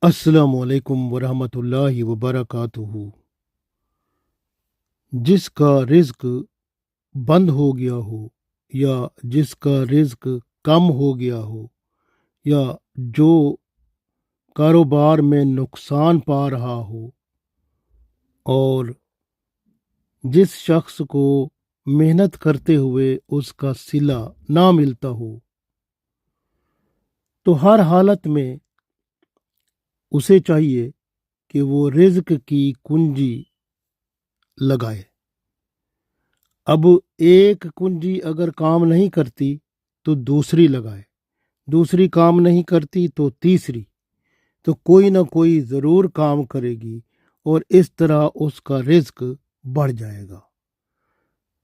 अस्सलामु अलैकुम वरहमतुल्लाहि वबरकातुहू। जिसका रिज्क बंद हो गया हो या जिसका रिज्क कम हो गया हो या जो कारोबार में नुकसान पा रहा हो और जिस शख्स को मेहनत करते हुए उसका सिला ना मिलता हो, तो हर हालत में उसे चाहिए कि वो रिज्क की कुंजी लगाए। अब एक कुंजी अगर काम नहीं करती तो दूसरी लगाए, दूसरी काम नहीं करती तो तीसरी, तो कोई ना कोई ज़रूर काम करेगी और इस तरह उसका रिज्क बढ़ जाएगा।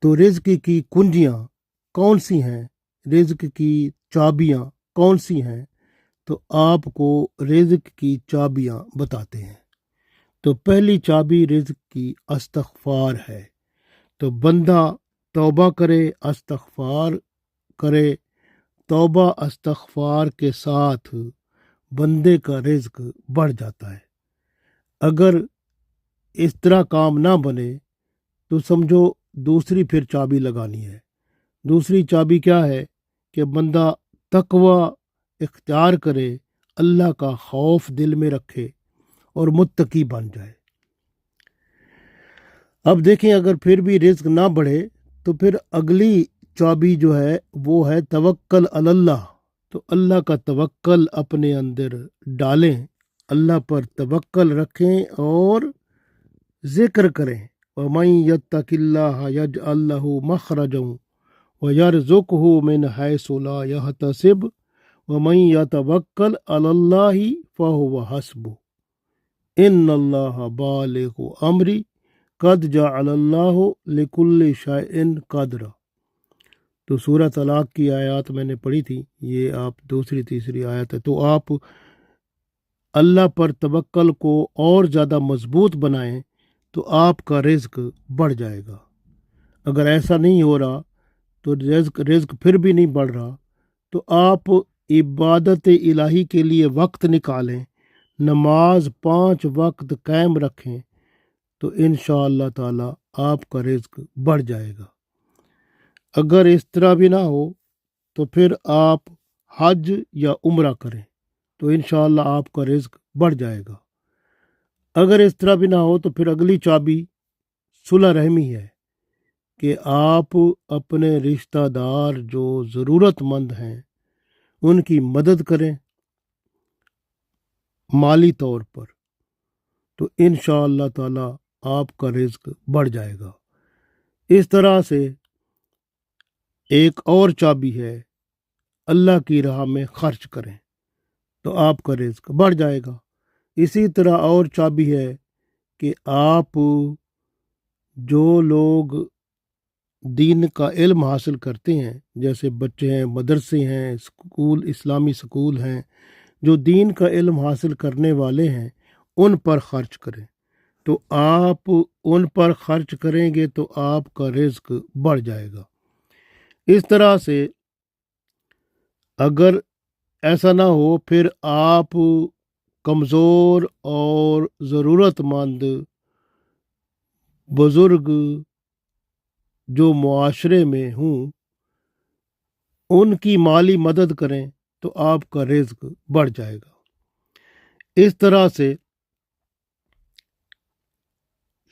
तो रिज्क की कुंजियाँ कौन सी हैं, रिज्क की चाबियाँ कौन सी हैं, तो आपको रिज्क की चाबियाँ बताते हैं। तो पहली चाबी रिज्क की इस्तग़फ़ार है। तो बंदा तौबा करे, इस्तग़फ़ार करे। तौबा इस्तग़फ़ार के साथ बंदे का रिज्क बढ़ जाता है। अगर इस तरह काम ना बने तो समझो दूसरी फिर चाबी लगानी है। दूसरी चाबी क्या है कि बंदा तकवा इख्तियार करे, अल्लाह का खौफ दिल में रखे और मुत्तकी बन जाए। अब देखें, अगर फिर भी रिज्क ना बढ़े तो फिर अगली चाबी जो है वो है तवक्कल अलल्लाह। तो अल्लाह का तवक्कल अपने अंदर डालें, अल्लाह पर तवक्कल रखें और जिक्र करें। वमन यत्तकिल्लाह यजअल लहू मखरजन व यरजुकहू मिन हैसु ला यहतसिब वमन यतवक्कल अलल्लाहि फहुव हस्बुह इन्नल्लाह बालिगु अमरी कद जअलल्लाहु लिकुल्लि शैइन कदरा। तो सूरह तलाक की आयत मैंने पढ़ी थी, ये आप दूसरी तीसरी आयत है। तो आप अल्लाह पर तवक्ल को और ज़्यादा मजबूत बनाएं तो आपका रिज्क बढ़ जाएगा। अगर ऐसा नहीं हो रहा तो रिज्क फिर भी नहीं बढ़ रहा तो आप इबादत इलाही के लिए वक्त निकालें, नमाज 5 वक्त कायम रखें, तो इंशाअल्लाह ताला आपका रिज्क बढ़ जाएगा। अगर इस तरह भी ना हो तो फिर आप हज या उम्रा करें तो इंशाअल्लाह आपका रिज्क बढ़ जाएगा। अगर इस तरह भी ना हो तो फिर अगली चाबी सुलह रहमी है कि आप अपने रिश्तेदार जो ज़रूरतमंद हैं उनकी मदद करें माली तौर पर, तो इंशाअल्लाह ताला आपका रिज्क बढ़ जाएगा। इस तरह से एक और चाबी है, अल्लाह की राह में खर्च करें तो आपका रिज्क बढ़ जाएगा। इसी तरह और चाबी है कि आप जो लोग दीन का इल्म हासिल करते हैं, जैसे बच्चे हैं, मदरसे हैं, स्कूल, इस्लामी स्कूल हैं, जो दीन का इल्म हासिल करने वाले हैं, उन पर खर्च करें। तो आप उन पर खर्च करेंगे तो आपका रिज्क बढ़ जाएगा। इस तरह से अगर ऐसा ना हो फिर आप कमज़ोर और ज़रूरतमंद बुज़ुर्ग जो मुआशरे में हूँ उनकी माली मदद करें तो आपका रिज्क बढ़ जाएगा। इस तरह से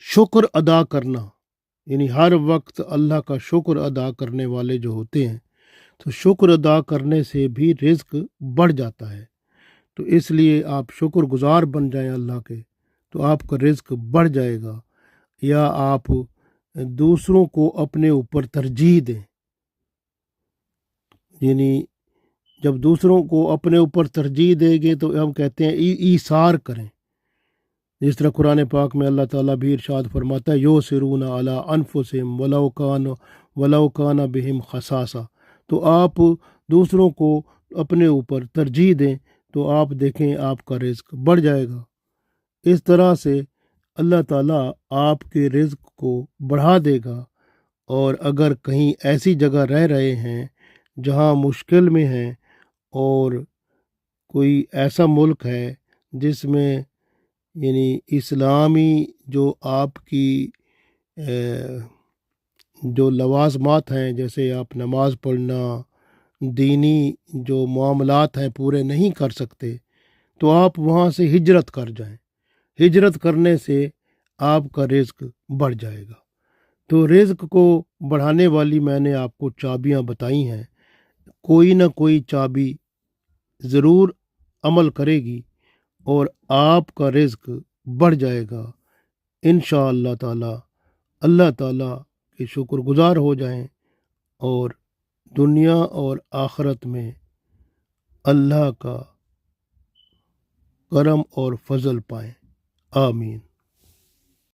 शुक्र अदा करना, यानी हर वक्त अल्लाह का शुक्र अदा करने वाले जो होते हैं, तो शुक्र अदा करने से भी रिज्क बढ़ जाता है। तो इसलिए आप शुक्रगुजार बन जाएं अल्लाह के, तो आपका रिज्क बढ़ जाएगा। या आप दूसरों को अपने ऊपर तरजीह दें, यानी जब दूसरों को अपने ऊपर तरजीह देंगे तो हम कहते हैं ईसार करें। जिस तरह कुरान पाक में अल्लाह ताला भी इरशाद फरमाता है, यो सिरून अला अनफुसिहिम वलौ कान बिहिम खसासा। तो आप दूसरों को अपने ऊपर तरजीह दें तो आप देखें आपका रिज्क बढ़ जाएगा। इस तरह से अल्लाह ताला आपके रिज्क को बढ़ा देगा। और अगर कहीं ऐसी जगह रह रहे हैं जहाँ मुश्किल में हैं और कोई ऐसा मुल्क है جس میں یعنی اسلامی جو آپ کی جو لوازمات ہیں، جیسے آپ نماز پڑھنا، دینی جو معاملات ہیں پورے نہیں کر سکتے، تو آپ وہاں سے ہجرت کر جائیں۔ ہجرت کرنے سے آپ کا رزق بڑھ جائے گا۔ تو رزق کو بڑھانے والی میں نے آپ کو چابیاں بتائی ہیں، کوئی نہ کوئی چابی ضرور عمل کرے گی اور آپ کا رزق بڑھ جائے گا انشاءاللہ تعالی۔ اللہ تعالیٰ کے شکر گزار ہو جائیں اور دنیا اور آخرت میں اللہ کا کرم اور فضل پائیں۔ آمین۔